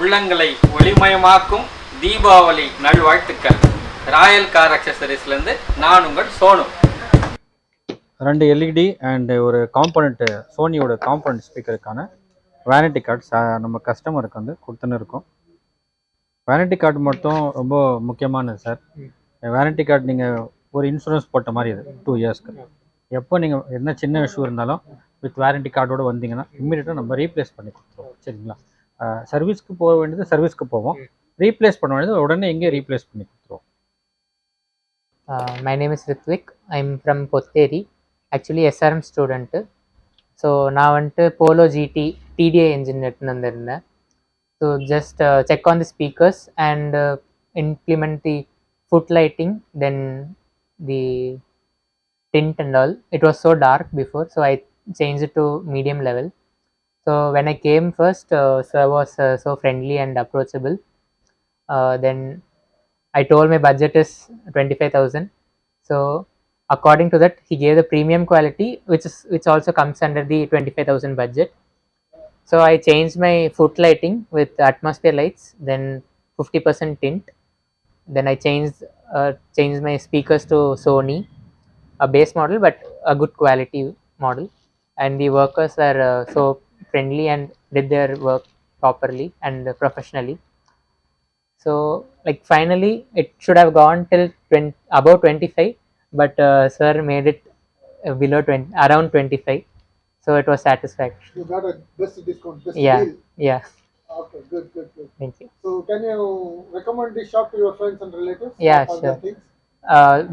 உள்ளங்களை ஒளிமயமாக்கும் தீபாவளி நல்வாழ்த்துக்கள். Royal car அக்சசரிஸ்லேருந்து நான் உங்கள் சோனு. 2 LED அண்ட் ஒரு காம்பனண்ட், சோனியோட காம்பனண்ட் ஸ்பீக்கருக்கான வேரண்டி கார்ட்ஸ் நம்ம கஸ்டமருக்கு வந்து கொடுத்துன்னு இருக்கோம். வேரண்டி கார்டு மட்டும் ரொம்ப முக்கியமானது சார். வேரண்டி கார்டு நீங்கள் ஒரு இன்சூரன்ஸ் போட்ட மாதிரி இது 2 இயர்ஸ்க்கு. எப்போ நீங்கள் என்ன சின்ன இஷ்யூ இருந்தாலும் வித் வேரண்டி கார்டோடு வந்தீங்கன்னா இம்மீடியட்டாக நம்ம ரீப்ளேஸ் பண்ணி கொடுத்துருவோம். சரிங்களா? சர்வீஸ்க்கு போக வேண்டியது சர்வீஸ்க்கு போவோம், ரீப்ளேஸ் பண்ண வேண்டியது உடனே எங்கேயும் ரீப்ளேஸ் பண்ணி கொடுத்துருவோம். My name is Ritvik. I'm from Potteri. Actually SRM student. So நான் வந்துட்டு Polo GT TDI engine எடுத்துன்னு வந்திருந்தேன். So just check on the speakers and implement the foot lighting, then the tint and all. It was so dark before, so I changed it to medium level. So when I came first, sir was so friendly and approachable. Then I told my budget is 25,000. So according to that, he gave the premium quality, which also comes under the 25,000 budget. So I changed my foot lighting with atmosphere lights, then 50% tint. Then I changed my speakers to Sony, a base model but a good quality model. And the workers were so friendly and did their work properly and professionally. So like finally it should have gone till above 25, but sir made it below 20, around 25. So it was satisfaction. You got a best discount, best Yeah, deal. yeah. Okay, good. Thank you. So can you recommend this shop to your friends and relatives? Yeah, for sure. their things?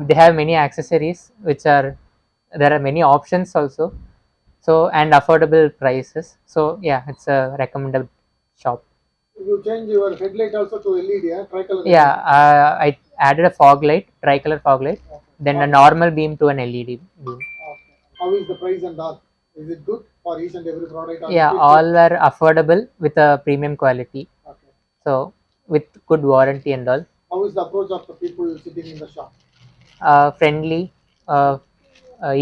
They have many accessories, there are many options also. So and affordable prices. So yeah, it's a recommended shop. You change your headlight also to LED, tricolor. Yeah, I added a fog light, tricolor fog light, then a normal beam to an LED beam. Okay. How is the price and all? Is it good for each and every product? or Yeah, is it all good? were affordable with a premium quality. Okay. So with good warranty and all. How is the approach of the people sitting in the shop? Friendly,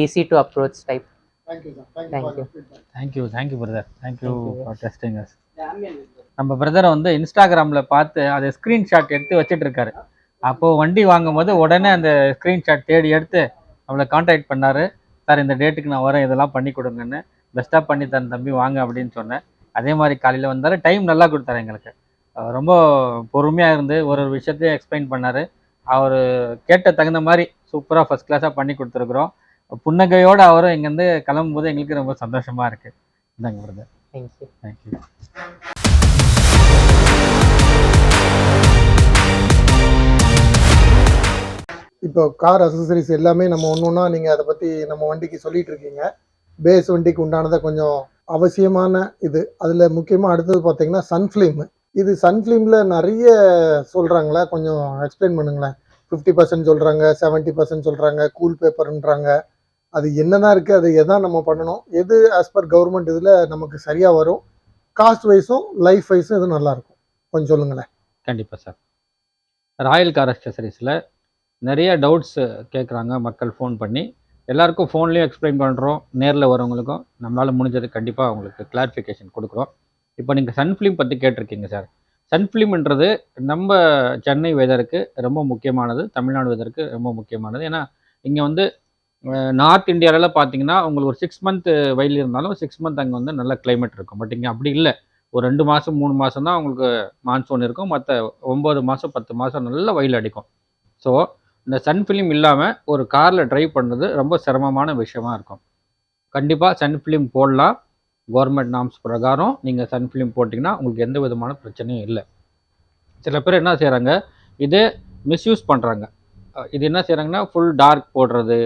easy to approach type. Thank you, sir. Thank you Thank for you. your feedback. Thank you brother, thank you Thank you. For testing us. நம்ம பிரதரை வந்து இன்ஸ்டாகிராமில் பார்த்து அதை screenshot எடுத்து வச்சுட்டு இருக்காரு. அப்போது வண்டி வாங்கும் போது உடனே அந்த ஸ்க்ரீன்ஷாட் தேடி எடுத்து நம்மளை காண்டாக்ட் பண்ணார். சார் இந்த டேட்டுக்கு நான் வரேன், இதெல்லாம் பண்ணி கொடுங்கன்னு. பெஸ்ட்டாக பண்ணி தரேன் தம்பி, வாங்க அப்படின்னு சொன்னேன். அதே மாதிரி காலையில் வந்தார், டைம் நல்லா கொடுத்தாரு எங்களுக்கு. ரொம்ப பொறுமையாக இருந்து ஒரு விஷயத்தையும் எக்ஸ்பிளைன் பண்ணார். அவர் கேட்ட தகுந்த மாதிரி சூப்பராக ஃபஸ்ட் கிளாஸாக பண்ணி கொடுத்துருக்குறோம். புன்னகையோடு அவரும் இங்கேருந்து கிளம்பும்போது எங்களுக்கு ரொம்ப சந்தோஷமாக இருக்குது. இந்தாங்க பிரதர். Thank you. தேங்க்யூ. இப்போ கார் அசசரிஸ் எல்லாமே நம்ம ஒன்று ஒன்றா நீங்கள் அதை பற்றி நம்ம வண்டிக்கு சொல்லிட்டு இருக்கீங்க. பேஸ் வண்டிக்கு உண்டானதை கொஞ்சம் அவசியமான இது. அதில் முக்கியமாக அடுத்தது பார்த்தீங்கன்னா சன்ஃப்ளேமு. இது சன்ஃப்ளேமில் நிறைய சொல்கிறாங்களே, கொஞ்சம் எக்ஸ்பிளைன் பண்ணுங்களேன். 50% சொல்கிறாங்க, 70% சொல்கிறாங்க, கூல் பேப்பர்ன்றாங்க. அது என்னதான் இருக்குது, அது எதான் நம்ம பண்ணணும், எது ஆஸ் பர் கவர்மெண்ட் இதில் நமக்கு சரியாக வரும், காஸ்ட் வைஸும் லைஃப் வைஸும் இது நல்லாயிருக்கும், கொஞ்சம் சொல்லுங்களேன். கண்டிப்பாக சார். ராயல் கார் அக்சசரிஸில் நிறைய டவுட்ஸ் கேட்குறாங்க மக்கள் ஃபோன் பண்ணி. எல்லாருக்கும் ஃபோன்லேயும் எக்ஸ்பிளைன் பண்ணுறோம், நேரில் வரவங்களுக்கும் நம்மளால் முடிஞ்சது கண்டிப்பாக அவங்களுக்கு கிளாரிஃபிகேஷன் கொடுக்குறோம். இப்போ நீங்கள் சன்ஃப்ளிம் பற்றி கேட்டிருக்கீங்க சார். சன்ஃப்ளிம்ன்றது நம்ம சென்னை வெதருக்கு ரொம்ப முக்கியமானது, தமிழ்நாடு வெதருக்கு ரொம்ப முக்கியமானது. ஏன்னா இங்கே வந்து நார்த் இந்தியாவில் பார்த்தீங்கன்னா உங்களுக்கு ஒரு 6 மந்த் வெயில் இருந்தாலும் 6 மந்த் அங்கே வந்து நல்ல கிளைமேட் இருக்கும். பட் இங்கே அப்படி இல்லை. ஒரு 2 மாதம் 3 மாதம் தான் உங்களுக்கு மான்சூன் இருக்கும், மற்ற 9 மாதம் 10 மாதம் நல்ல வெயில் அடிக்கும். ஸோ இந்த சன்ஃபிலிம் இல்லாமல் ஒரு காரில் ட்ரைவ் பண்ணுறது ரொம்ப சிரமமான விஷயமா இருக்கும். கண்டிப்பாக சன்ஃபிலிம் போடலாம். கவர்மெண்ட் நார்ம்ஸ் பிரகாரம் நீங்கள் சன்ஃபிலிம் போட்டிங்கன்னா உங்களுக்கு எந்த விதமான பிரச்சனையும் இல்லை. சில பேர் என்ன செய்கிறாங்க, இதே மிஸ்யூஸ் பண்ணுறாங்க. இது என்ன செய்கிறாங்கன்னா ஃபுல் டார்க் போடுறது,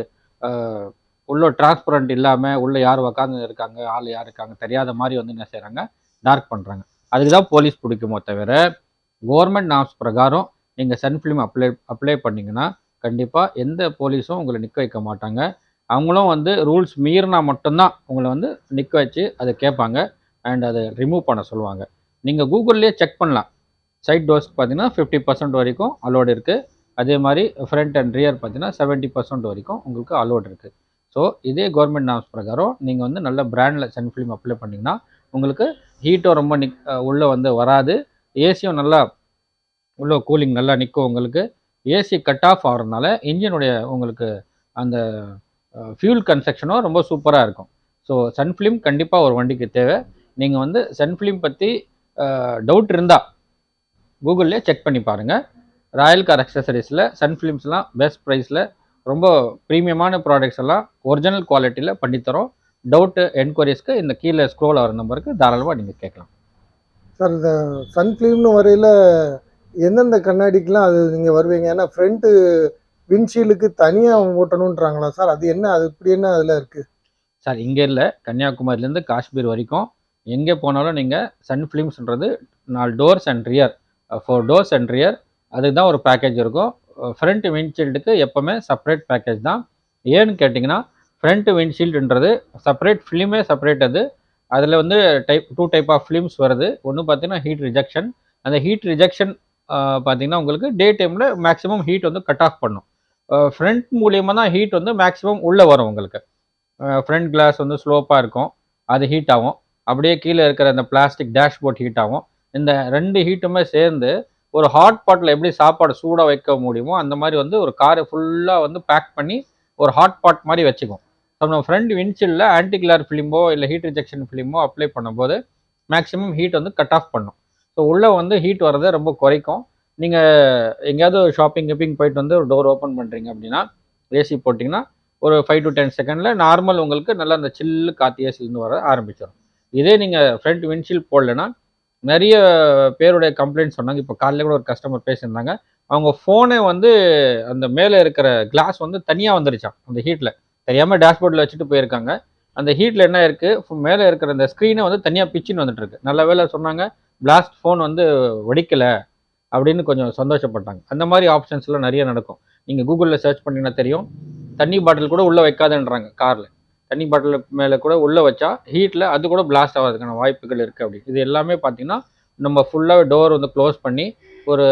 உள்ள டிரான்ஸ்பரண்ட் இல்லாமல் உள்ளே யார் உக்காந்து இருக்காங்க, ஆள் யார் இருக்காங்க தெரியாத மாதிரி வந்து என்ன செய்கிறாங்க, டார்க் பண்ணுறாங்க. அதுக்கு தான் போலீஸ் பிடிக்குமோ தவிர கவர்மெண்ட் நார்ம்ஸ் பிரகாரம் நீங்கள் சன்ஃபிலிம் அப்ளை பண்ணிங்கன்னா கண்டிப்பாக எந்த போலீஸும் உங்களை நிற்க வைக்க மாட்டாங்க. அவங்களும் வந்து ரூல்ஸ் மீறினா மட்டும்தான் உங்களை வந்து நிற்க வச்சு அதை கேட்பாங்க அண்ட் அதை ரிமூவ் பண்ண சொல்லுவாங்க. நீங்கள் கூகுள்லேயே செக் பண்ணலாம். சைட் டோர்ஸ்க்கு பார்த்தீங்கன்னா 50% வரைக்கும் அலோடு இருக்குது. அதே மாதிரி ஃப்ரண்ட் அண்ட் ரியர் பார்த்தீங்கன்னா 70% வரைக்கும் உங்களுக்கு அலோடு இருக்குது. ஸோ இதே கவர்மெண்ட் நார்ம்ஸ் பிரகாரம் நீங்கள் வந்து நல்ல பிராண்டில் சன்ஃபிலிம் அப்ளை பண்ணிங்கன்னா உங்களுக்கு ஹீட்டும் ரொம்ப உள்ளே வந்து வராது. ஏசியும் நல்லா உள்ள கூலிங் நல்லா நிற்கும் உங்களுக்கு. ஏசி கட் ஆஃப் ஆகிறதுனால இன்ஜினுடைய உங்களுக்கு அந்த ஃபியூல் கன்செக்ஷனும் ரொம்ப சூப்பராக இருக்கும். ஸோ சன்ஃபிலிம் கண்டிப்பாக ஒரு வண்டிக்கு தேவை. நீங்கள் வந்து சன்ஃபிலிம் பற்றி டவுட் இருந்தால் கூகுள்லேயே செக் பண்ணி பாருங்கள். ராயல் கார் அக்சசரிஸில் சன்ஃபிலிம்ஸ்லாம் பெஸ்ட் ப்ரைஸில் ரொம்ப ப்ரீமியமான ப்ராடக்ட்ஸ் எல்லாம் ஒரிஜினல் குவாலிட்டியில் பண்ணித்தரோம். டவுட்டு என்கொயரிஸ்க்கு இந்த கீழே ஸ்க்ரோல் ஆகிற நம்பருக்கு தாராளமாக நீங்கள் கேட்கலாம். சார் இந்த சன்ஃபிலிம்னு வரையில் எந்தெந்த கண்ணாடிக்கெலாம் அது நீங்கள் வருவீங்க? ஏன்னா ஃப்ரண்ட்டு விண்ட்ஷீல்டுக்கு தனியாக ஓட்டணுன்றாங்களா சார்? அது என்ன, அது இப்படி என்ன அதில் இருக்குது சார்? இங்கே இல்லை, கன்னியாகுமரியிலேருந்து காஷ்மீர் வரைக்கும் எங்கே போனாலும் நீங்கள் சன்ஃபிலிம்ஸ்ன்றது 4 doors and rear 4 doors and rear அதுக்கு தான் ஒரு பேக்கேஜ் இருக்கும். ஃப்ரண்ட் விண்ட்ஷீல்டுக்கு எப்போவுமே செப்பரேட் பேக்கேஜ் தான். ஏன்னு கேட்டிங்கன்னா ஃப்ரண்ட் விண்ட்ஷீல்டுன்றது செப்பரேட் ஃபிலிமே செப்பரேட். அதில் வந்து 2 டைப் ஆஃப் ஃபிலிம்ஸ் வருது. ஒன்று பார்த்தீங்கன்னா ஹீட் ரிஜெக்ஷன். அந்த ஹீட் ரிஜெக்ஷன் பார்த்தீங்கன்னா உங்களுக்கு டே டைமில் மேக்ஸிமம் ஹீட் வந்து கட் ஆஃப் பண்ணும். ஃப்ரண்ட் மூலியமாக தான் ஹீட் வந்து மேக்ஸிமம் உள்ளே வரும் உங்களுக்கு. ஃப்ரண்ட் கிளாஸ் வந்து ஸ்லோப்பாக இருக்கும், அது ஹீட் ஆகும். அப்படியே கீழே இருக்கிற அந்த பிளாஸ்டிக் டேஷ்போர்ட் ஹீட் ஆகும். இந்த 2 ஹீட்டுமே சேர்ந்து ஒரு ஹாட் பாட்டில் எப்படி சாப்பாடு சூடாக வைக்க முடியுமோ அந்த மாதிரி வந்து ஒரு காரை ஃபுல்லாக வந்து பேக் பண்ணி ஒரு ஹாட் பாட் மாதிரி வச்சுக்கும். ஸோ நம்ம ஃப்ரண்ட் விண்ட்ஷீல்டில் ஆன்டி கிளார் ஃபிலிமோ இல்லை ஹீட் ரிஜெக்ஷன் ஃபிலிமோ அப்ளை பண்ணும்போது மேக்ஸிமம் ஹீட் வந்து கட் ஆஃப் பண்ணும். ஸோ உள்ளே வந்து ஹீட் வரதை ரொம்ப குறைக்கும். நீங்கள் எங்கேயாவது ஷாப்பிங் போயிட்டு வந்து ஒரு டோர் ஓப்பன் பண்ணுறீங்க அப்படின்னா ஏசி போட்டிங்கன்னா ஒரு 5 to 10 செகண்டில் நார்மல் உங்களுக்கு நல்லா அந்த சில்லு காற்று ஏசிலேருந்து வர ஆரம்பிச்சிடும். இதே நீங்கள் ஃப்ரண்ட் விண்ட்ஷீல்ட் போடலைன்னா நிறைய பேருடைய கம்ப்ளைண்ட் சொன்னாங்க. இப்போ காலையில் கூட ஒரு கஸ்டமர் பேசியிருந்தாங்க. அவங்க ஃபோனே வந்து அந்த மேலே இருக்கிற கிளாஸ் வந்து தனியாக வந்துருச்சான் அந்த ஹீட்டில். தெரியாமல் டேஷ்போர்டில் வச்சுட்டு போயிருக்காங்க. அந்த ஹீட்டில் என்ன இருக்குது, மேலே இருக்கிற அந்த ஸ்க்ரீனை வந்து தனியாக பிச்சுன்னு வந்துட்டுருக்கு. நல்ல வேலை சொன்னாங்க, பிளாஸ்ட் ஃபோன் வந்து வெடிக்கலை அப்படின்னு கொஞ்சம் சந்தோஷப்பட்டாங்க. அந்த மாதிரி ஆப்ஷன்ஸ்லாம் நிறைய நடக்கும். நீங்கள் கூகுளில் சர்ச் பண்ணிங்கன்னா தெரியும். தண்ணி பாட்டில் கூட உள்ளே வைக்காதுன்றாங்க காரில். தண்ணி பாட்டில் மேலே கூட உள்ளே வச்சா ஹீட்டில் அது கூட பிளாஸ்ட் ஆகிறதுக்கான வாய்ப்புகள் இருக்குது. அப்படி இது எல்லாமே பார்த்திங்கன்னா நம்ம ஃபுல்லாக டோர் வந்து க்ளோஸ் பண்ணி ஒரு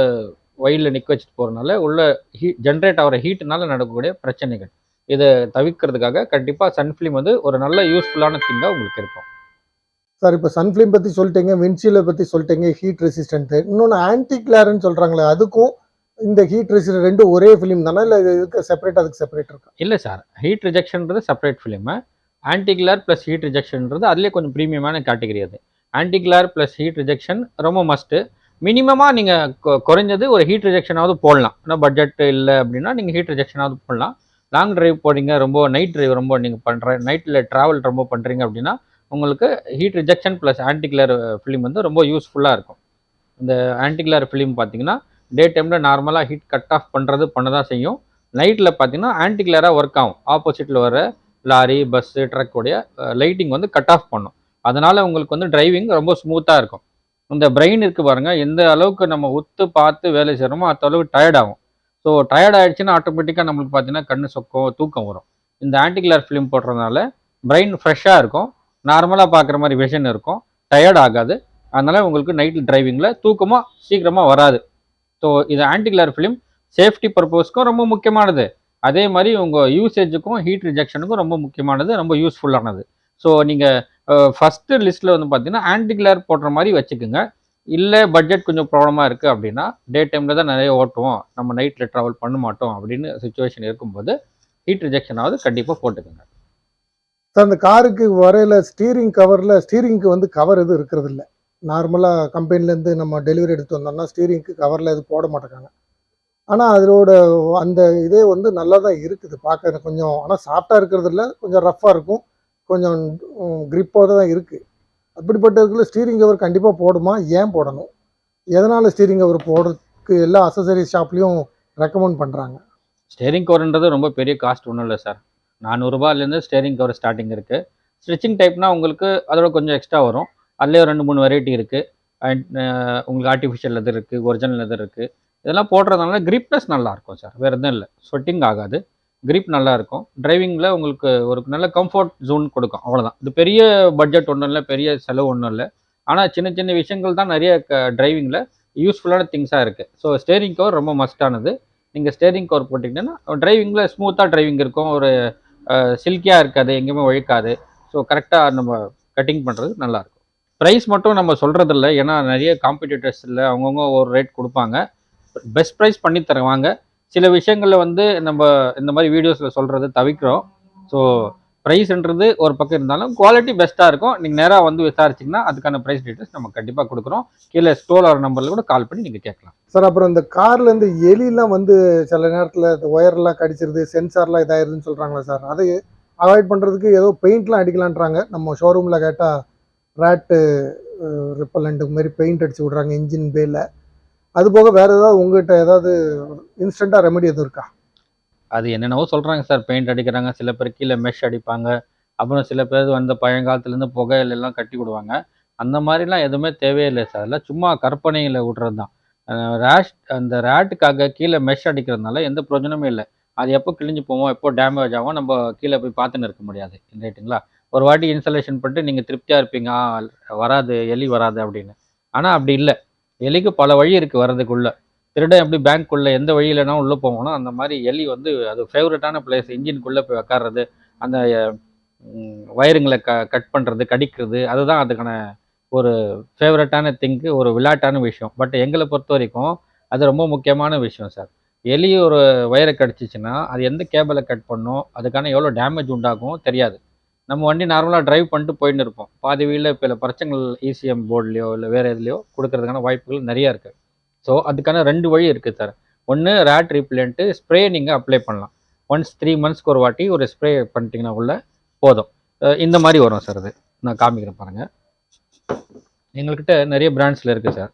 வெயிலில் நிற்க வச்சுட்டு போகிறதுனால உள்ள ஜென்ரேட் ஆகிற ஹீட்டுனால நடக்கக்கூடிய பிரச்சனைகள் இதை தவிர்க்கிறதுக்காக கண்டிப்பாக சன்ஃபிலிம் வந்து ஒரு நல்ல யூஸ்ஃபுல்லான திங்காக உங்களுக்கு இருக்கும். சார் இப்போ சன்ஃபிலிம் பற்றி சொல்லிட்டீங்க, விண்ட்ஷீல்டை பற்றி சொல்லிட்டீங்க, ஹீட் ரெசிஸ்டன்ட்டு. இன்னொன்று ஆன்டி கிளார்னு சொல்கிறாங்களே, அதுக்கும் இந்த ஹீட் ரெசிஸ்டன்ட் ரெண்டும் ஒரே ஃபிலிம் தானே, இல்லை இதுக்கு செப்பரேட் அதுக்கு செப்பரேட் இருக்கா? இல்லை சார், ஹீட் ரிஜெக்ஷன்றது separate film. Anti glare plus heat ரிஜெக்ஷன்றது அதுலேயே கொஞ்சம் ப்ரீமியமான கேட்டகரி. அது anti glare plus heat rejection ரொம்ப மஸ்ட்டு. மினிமமாக நீங்கள் குறைஞ்சது ஒரு ஹீட் ரிஜெக்ஷனாவது போடலாம். ஆனால் பட்ஜெட் இல்லை அப்படின்னா நீங்கள் ஹீட் ரிஜெக்ஷனாவது போடலாம். லாங் டிரைவ் போகிறீங்க, ரொம்ப நைட் டிரைவ் ரொம்ப நீங்கள் நைட்டில் ட்ராவல் ரொம்ப பண்ணுறீங்க அப்படின்னா உங்களுக்கு ஹீட் ரிஜெக்ஷன் ப்ளஸ் ஆன்டி கிளார் ஃபிலிம் வந்து ரொம்ப யூஸ்ஃபுல்லாக இருக்கும். இந்த ஆன்டி கிளார் ஃபிலிம் பார்த்தீங்கன்னா டே டைமில் நார்மலாக ஹீட் கட் ஆஃப் பண்ண தான் செய்யும். நைட்டில் பார்த்தீங்கன்னா ஆன்டி கிளாராக ஒர்க் ஆகும். ஆப்போசிட்டில் வர லாரி, பஸ்ஸு, ட்ரக்கோடைய லைட்டிங் வந்து கட் ஆஃப் பண்ணும். அதனால் உங்களுக்கு வந்து டிரைவிங் ரொம்ப ஸ்மூத்தாக இருக்கும். இந்த பிரெயின் இருக்குது பாருங்கள், எந்த அளவுக்கு நம்ம உத்து பார்த்து வேலை செய்கிறோமோ அந்த அளவுக்கு டயர்ட் ஆகும். ஸோ டயர்ட் ஆகிடுச்சுன்னா ஆட்டோமேட்டிக்காக நம்மளுக்கு பார்த்தீங்கன்னா கண்ணு சொக்கம், தூக்கம் வரும். இந்த ஆன்டி கிளார் ஃபிலிம் போடுறதுனால பிரெயின் ஃப்ரெஷ்ஷாக இருக்கும், நார்மலாக பார்க்குற மாதிரி விஷன் இருக்கும், டயர்ட் ஆகாது. அதனால் உங்களுக்கு நைட்டில் டிரைவிங்கில் தூக்கமாக சீக்கிரமாக வராது. ஸோ இது ஆன்டி கிளார் ஃபிலிம் சேஃப்டி பர்பஸ்க்கும் ரொம்ப முக்கியமானது. அதே மாதிரி உங்கள் யூசேஜுக்கும் ஹீட் ரிஜெக்ஷனுக்கும் ரொம்ப முக்கியமானது, ரொம்ப யூஸ்ஃபுல்லானது. ஸோ நீங்கள் ஃபஸ்ட்டு லிஸ்ட்டில் வந்து பார்த்தீங்கன்னா ஆன்டி கிளார் போடுற மாதிரி வச்சுக்கோங்க. இல்லை பட்ஜெட் கொஞ்சம் ப்ராப்ளமாக இருக்குது அப்படின்னா டே டைமில் தான் நிறைய ஓட்டுவோம், நம்ம நைட்டில் ட்ராவல் பண்ண மாட்டோம் அப்படின்னு சுச்சுவேஷன் இருக்கும்போது ஹீட் ரிஜெக்ஷனாவது கண்டிப்பாக போட்டுக்கோங்க. சார் அந்த காருக்கு வரையில் ஸ்டீரிங்க்கு வந்து கவர் எதுவும் இருக்கிறது இல்லை. நார்மலாக கம்பெனிலேருந்து நம்ம டெலிவரி எடுத்து வந்தோம்னா ஸ்டீரிங்க்கு கவரில் எதுவும் போட மாட்டேங்காங்க. ஆனால் அதோட அந்த இதே வந்து நல்லா தான் இருக்குது பார்க்க. கொஞ்சம் ஆனால் சாஃப்டாக இருக்கிறது இல்லை, கொஞ்சம் ரஃப்பாக இருக்கும், கொஞ்சம் க்ரிப்போடு தான் இருக்குது. அப்படிப்பட்ட இருக்கிற ஸ்டீரிங் கவர் கண்டிப்பாக போடுமா? ஏன் போடணும்? எதனால் ஸ்டீரிங் கவர் போடுறதுக்கு எல்லா அக்சசரிஸ் ஷாப்லேயும் ரெக்கமெண்ட் பண்ணுறாங்க? ஸ்டேரிங் கவர்ன்றது ரொம்ப பெரிய காஸ்ட் ஒன்றும் இல்லை சார். 400 ரூபாயிலேருந்து ஸ்டேரிங் கவர் ஸ்டார்டிங் இருக்குது. ஸ்ட்ரிச்சிங் டைப்னா உங்களுக்கு அதோட கொஞ்சம் எக்ஸ்ட்ரா வரும். அதுலேயே 2-3 வெரைட்டி இருக்குது. அண்ட் உங்களுக்கு ஆர்டிஃபிஷியல் லெதர் இருக்குது, ஒரிஜினல் லெதர் இருக்குது. இதெல்லாம் போடுறதுனால கிரிப்னஸ் நல்லாயிருக்கும் சார், வேறு எதுவும் இல்லை. ஸ்வெட்டிங் ஆகாது, கிரிப் நல்லாயிருக்கும். டிரைவிங்கில் உங்களுக்கு ஒரு நல்ல கம்ஃபர்ட் ஜோன் கொடுக்கும், அவ்வளோதான். இது பெரிய பட்ஜெட் ஒன்றும் இல்லை, பெரிய செலவு ஒன்றும் இல்லை. ஆனால் சின்ன சின்ன விஷயங்கள் தான் நிறைய டிரைவிங்கில் யூஸ்ஃபுல்லான திங்ஸாக இருக்குது. ஸோ ஸ்டேரிங் கவர் ரொம்ப மஸ்டானது. நீங்கள் ஸ்டேரிங் கவர் போட்டிங்கன்னா டிரைவிங்கில் ஸ்மூத்தாக டிரைவிங் இருக்கும், ஒரு சில்கியாக இருக்காது, எங்கேயுமே உழைக்காது. ஸோ கரெக்டாக நம்ம கட்டிங் பண்ணுறது நல்லாயிருக்கும். ப்ரைஸ் மட்டும் நம்ம சொல்கிறதில்ல, ஏன்னா நிறைய காம்படிட்டர்ஸில் அவங்கவுங்க ஒரு ரேட் கொடுப்பாங்க. பெஸ்ட் ப்ரைஸ் பண்ணி தருவாங்க. சில விஷயங்களில் வந்து நம்ம இந்த மாதிரி வீடியோஸில் சொல்கிறது தவிர்க்கிறோம். ஸோ ப்ரைஸ்ன்றது ஒரு பக்கம் இருந்தாலும் குவாலிட்டி பெஸ்ட்டாக இருக்கும். நீங்கள் நேராக வந்து விசாரிச்சிங்கன்னா அதுக்கான ப்ரைஸ் டீட்டெயில்ஸ் நம்ம கண்டிப்பாக கொடுக்குறோம். கீழே ஸ்க்ரோல் ஆகிற நம்பரில் கூட கால் பண்ணி நீங்கள் கேட்கலாம். சார் அப்புறம் இந்த கார்லேருந்து எலிலாம் வந்து சில நேரத்தில் இந்த ஒயர்லாம் கடிச்சிருது, சென்சார்லாம் இதாயிருதுன்னு சொல்கிறாங்களா சார்? அதை அவாய்ட் பண்ணுறதுக்கு ஏதோ பெயிண்ட்லாம் அடிக்கலான்றாங்க. நம்ம ஷோரூமில் கேட்டால் ரேட்டு ரிப்பலண்ட் மாதிரி பெயிண்ட் அடிச்சு விட்றாங்க இன்ஜின் பேல. அது போக வேறு ஏதாவது உங்கள்கிட்ட ஏதாவது இன்ஸ்டண்ட்டாக ரெமெடி எதுவும் இருக்கா? அது என்னென்னவோ சொல்கிறாங்க சார், பெயிண்ட் அடிக்கிறாங்க, சில பேர் கீழே மெஷ் அடிப்பாங்க, அப்புறம் சில பேர் வந்து பழங்காலத்துலேருந்து புகையிலெல்லாம் கட்டி விடுவாங்க. அந்த மாதிரிலாம் எதுவுமே தேவையில்லை சார். அதெல்லாம் சும்மா கற்பனையில் விட்றது தான். அந்த ரேட்டுக்காக கீழே மெஷ் அடிக்கிறதுனால எந்த பிரயோஜனமும் இல்லை. அது எப்போ கிழிஞ்சு போவோம், எப்போ டேமேஜ் ஆகும், நம்ம கீழே போய் பார்த்துன்னு இருக்க முடியாது. ரைட்டுங்களா? ஒரு வாட்டி இன்ஸ்டாலேஷன் பண்ணிட்டு நீங்கள் திருப்தியாக இருப்பீங்க, வராது எலி வராது அப்படின்னு. ஆனால் அப்படி இல்லை. எலிக்கு பல வழி இருக்குது வர்றதுக்குள்ளே. திருடன் எப்படி பேங்க்குள்ளே எந்த வழியிலனா உள்ளே போவோம்னா, அந்த மாதிரி எலி வந்து அது ஃபேவரட்டான பிளேஸ். இன்ஜின்குள்ளே போய் உக்காடுறது, அந்த வயருங்களை கட் பண்ணுறது, கடிக்கிறது, அதுதான் அதுக்கான ஒரு ஃபேவரட்டான திங்கு, ஒரு விளையாட்டான விஷயம். பட் எங்களை பொறுத்த வரைக்கும் அது ரொம்ப முக்கியமான விஷயம் சார். எலி ஒரு வயரை கடிச்சிச்சுன்னா அது எந்த கேபிளை கட் பண்ணும், அதுக்கான எவ்வளோ டேமேஜ் உண்டாகும் தெரியாது. நம்ம வண்டி நார்மலாக டிரைவ் பண்ணிட்டு போயின்னு இருப்போம். பாதி வீலில் இப்போ பிரச்சனைகள் இசிஎம் போர்ட்லேயோ இல்லை வேறு எதுலையோ கொடுக்கறதுக்கான வாய்ப்புகள் நிறையா இருக்குது. ஸோ அதுக்கான 2 வழி இருக்குது சார். ஒன்று ரேட் ரிப்லண்ட்டு ஸ்ப்ரே நீங்கள் அப்ளை பண்ணலாம். ஒன்ஸ் 3 மந்த்ஸ்க்கு ஒரு வாட்டி ஒரு ஸ்ப்ரே பண்ணிட்டீங்கன்னா உள்ள போதும். இந்த மாதிரி வரும் சார். அது நான் காமிக்கிறேன் பாருங்கள். எங்கள்கிட்ட நிறைய பிராண்ட்ஸில் இருக்குது சார்.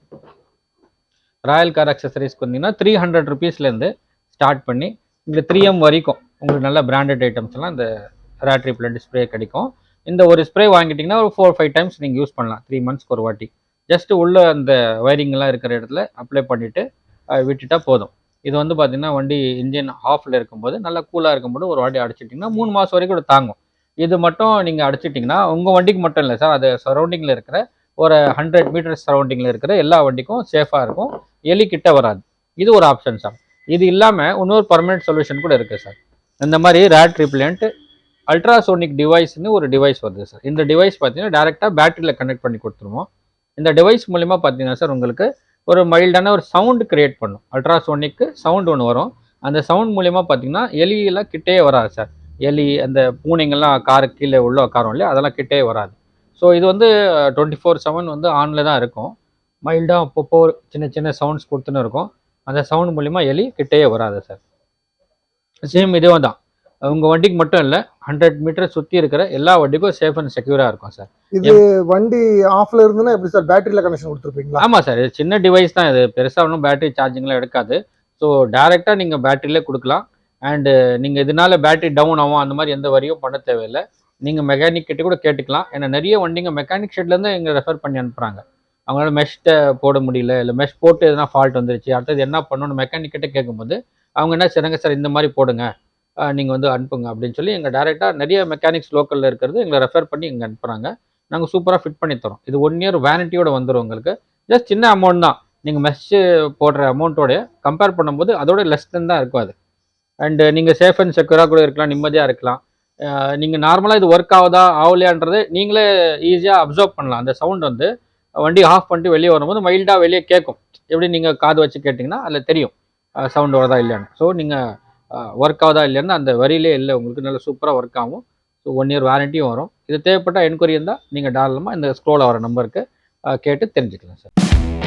ராயல் கார் அக்சசரிஸ்க்கு வந்தீங்கன்னா 300 ருபீஸ்லேருந்து ஸ்டார்ட் பண்ணி இங்கே 3M வரைக்கும் உங்களுக்கு நல்ல பிராண்டட் ஐட்டம்ஸ்லாம் இந்த ரேட் ரிப்லண்ட் ஸ்ப்ரே கிடைக்கும். இந்த ஒரு ஸ்ப்ரே வாங்கிட்டிங்கன்னா ஒரு 4-5 டைம்ஸ் நீங்கள் யூஸ் பண்ணலாம் 3 மந்த்ஸ்க்கு ஒரு வாட்டி. ஜஸ்ட்டு உள்ளே அந்த வயரிங்லாம் இருக்கிற இடத்துல அப்ளை பண்ணிவிட்டு விட்டுட்டா போதும். இது வந்து பார்த்திங்கன்னா வண்டி இன்ஜின் ஆஃபில் இருக்கும்போது நல்லா கூலாக இருக்கும்போது ஒரு வாட்டி அடிச்சிட்டிங்கன்னா 3 மாதம் வரைக்கும் கூட தாங்கும். இது மட்டும் நீங்கள் அடிச்சிட்டிங்கன்னா உங்கள் வண்டிக்கு மட்டும் இல்லை சார், அது சரௌண்டிங்கில் இருக்கிற ஒரு 100 மீட்டர்ஸ் சரௌண்டிங்கில் இருக்கிற எல்லா வண்டிக்கும் சேஃபாக இருக்கும். எலி கிட்ட வராது. இது ஒரு ஆப்ஷன் சார். இது இல்லாமல் இன்னொரு பர்மனெண்ட் சொல்யூஷன் கூட இருக்குது சார். இந்த மாதிரி ரேட் ரிப்லண்ட் அல்ட்ராசோனிக் டிவைஸ்னு ஒரு டிவைஸ் வருது சார். இந்த டிவைஸ் பார்த்தீங்கன்னா டேரெக்டாக பேட்டரியில் கனெக்ட் பண்ணி கொடுத்துருவோம். இந்த டிவைஸ் மூலிமா பார்த்தீங்கன்னா சார் உங்களுக்கு ஒரு மைல்டான ஒரு சவுண்டு கிரியேட் பண்ணும். அல்ட்ராசோனிக்கு சவுண்ட் ஒன்று வரும். அந்த சவுண்ட் மூலிமா பார்த்தீங்கன்னா எலியெல்லாம் கிட்டே வராது சார். எலி அந்த பூனைங்கள்லாம் காருக்கு கீழே உள்ள உட்காரும் இல்லையா, அதெல்லாம் கிட்டே வராது. ஸோ இது வந்து 24/7 வந்து ஆனில் தான் இருக்கும். மைல்டாக அப்பப்போ சின்ன சின்ன சவுண்ட்ஸ் கொடுத்துன்னு இருக்கும். அந்த சவுண்ட் மூலிமா எலி கிட்டே வராது சார். சேம் இதே தான் உங்கள் வண்டிக்கு மட்டும் இல்லை, 100 மீட்டர் சுற்றி இருக்கிற எல்லா வண்டிக்கும் சேஃப் அண்ட் செக்யூராக இருக்கும் சார். இது வண்டி ஆஃப்ல இருந்துன்னா எப்படி சார், பேட்டரியில் கனெக்ஷன் கொடுத்துருப்பீங்களா? ஆமாம் சார், இது சின்ன டிவைஸ் தான். இது பெருசாக ஒன்றும் பேட்டரி சார்ஜிங்லாம் எடுக்காது. ஸோ டேரெக்டாக நீங்கள் பேட்டரியிலே கொடுக்கலாம். அண்டு நீங்கள் இதனால பேட்டரி டவுன் ஆகும் அந்த மாதிரி எந்த வரியும் பண்ண தேவையில்லை. நீங்கள் மெக்கானிக் கிட்ட கூட கேட்டுக்கலாம். ஏன்னா நிறைய வண்டிங்க மெக்கானிக் ஷெட்லேருந்து எங்களை ரெஃபர் பண்ணி அனுப்புகிறாங்க. அவங்களால மெஷ்ட்டை போட முடியல, இல்லை மெஷ் போட்டு எதனா ஃபால்ட் வந்துருச்சு, அடுத்தது என்ன பண்ணணும்னு மெக்கானிக் கிட்ட கேட்கும்போது அவங்க என்ன செய்றாங்க, சார் இந்த மாதிரி போடுங்க, நீங்கள் வந்து அனுப்புங்க அப்படின்னு சொல்லி எங்கள் டேரெக்டாக நிறைய மெக்கானிக்ஸ் லோக்கலில் இருக்கிறது எங்களை ரெஃபர் பண்ணி இங்கே அனுப்புகிறாங்க. நாங்கள் சூப்பராக ஃபிட் பண்ணி தரோம். இது 1 இயர் வேரண்டியோடு வந்துடும் உங்களுக்கு. ஜஸ்ட் சின்ன அமௌண்ட் தான். நீங்கள் மெஷ்ஷு போடுற அமௌண்ட்டோட கம்பேர் பண்ணும்போது அதோட லெஸ் தான் இருக்கும் அது. அண்டு நீங்கள் சேஃப் அண்ட் செக்யூராக கூட இருக்கலாம், நிம்மதியாக இருக்கலாம். நீங்கள் நார்மலாக இது ஒர்க் ஆகுதா ஆகலையான்றது நீங்களே ஈஸியாக அப்சர்வ் பண்ணலாம். அந்த சவுண்ட் வந்து வண்டி ஆஃப் பண்ணிட்டு வெளியே வரும்போது மைல்டாக வெளியே கேட்கும். எப்படி நீங்கள் காது வச்சு கேட்டிங்கன்னா அதில் தெரியும் சவுண்ட் வருதா இல்லையான்னு. ஸோ நீங்கள் ஒர்க் ஆகுதா இல்லையான்னு அந்த வரியிலே இல்லை, உங்களுக்கு நல்லா சூப்பராக ஒர்க் ஆகும். ஸோ 1 இயர் வாரண்டியும் வரும். இது தேவைப்பட்ட என்கொயரி இருந்தால் நீங்கள் தாராளமாக இந்த ஸ்க்ரோல் ஆகிற நம்பருக்கு கேட்டு தெரிஞ்சுக்கலாம் சார்.